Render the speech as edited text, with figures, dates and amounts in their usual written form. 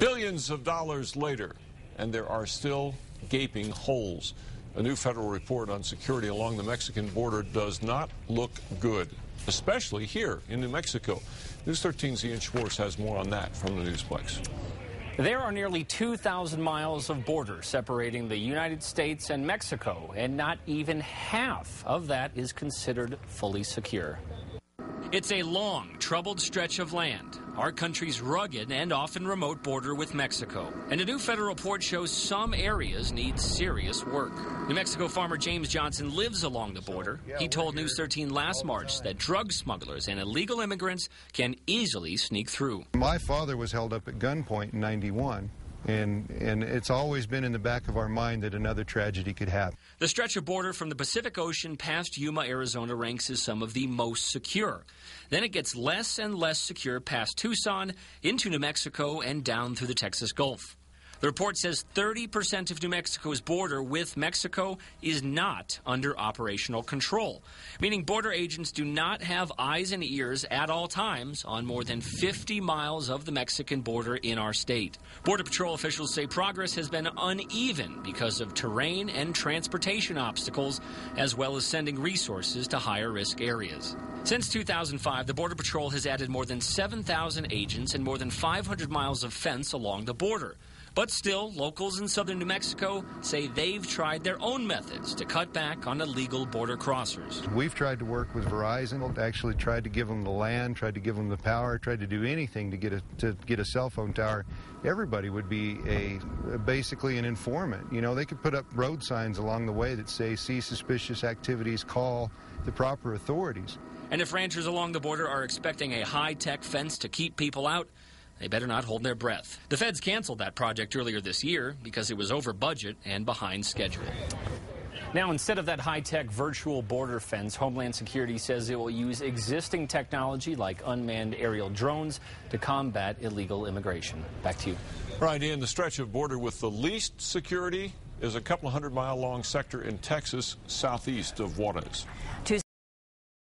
Billions of dollars later, and there are still gaping holes. A new federal report on security along the Mexican border does not look good, especially here in New Mexico. News 13's Ian Schwartz has more on that from the Newsplex. There are nearly 2,000 miles of border separating the United States and Mexico, and not even half of that is considered fully secure. It's a long, troubled stretch of land, our country's rugged and often remote border with Mexico. And a new federal report shows some areas need serious work. New Mexico farmer James Johnson lives along the border. He told News 13 last March that drug smugglers and illegal immigrants can easily sneak through. My father was held up at gunpoint in '91. And it's always been in the back of our mind that another tragedy could happen. The stretch of border from the Pacific Ocean past Yuma, Arizona ranks as some of the most secure. Then it gets less and less secure past Tucson, into New Mexico, and down through the Texas Gulf. The report says 30% of New Mexico's border with Mexico is not under operational control, meaning border agents do not have eyes and ears at all times on more than 50 miles of the Mexican border in our state. Border Patrol officials say progress has been uneven because of terrain and transportation obstacles, as well as sending resources to higher-risk areas. Since 2005, the Border Patrol has added more than 7,000 agents and more than 500 miles of fence along the border. But still, locals in southern New Mexico say they've tried their own methods to cut back on illegal border crossers. We've tried to work with Verizon, actually tried to give them the land, tried to give them the power, tried to do anything to get a cell phone tower. Everybody would be basically an informant. You know, they could put up road signs along the way that say, see suspicious activities, call the proper authorities. And if ranchers along the border are expecting a high-tech fence to keep people out, they better not hold their breath. The feds canceled that project earlier this year because it was over budget and behind schedule. Now, instead of that high-tech virtual border fence, Homeland Security says it will use existing technology like unmanned aerial drones to combat illegal immigration. Back to you. Right, Ian, the stretch of border with the least security is a couple of 100-mile-long sector in Texas, southeast of Juarez.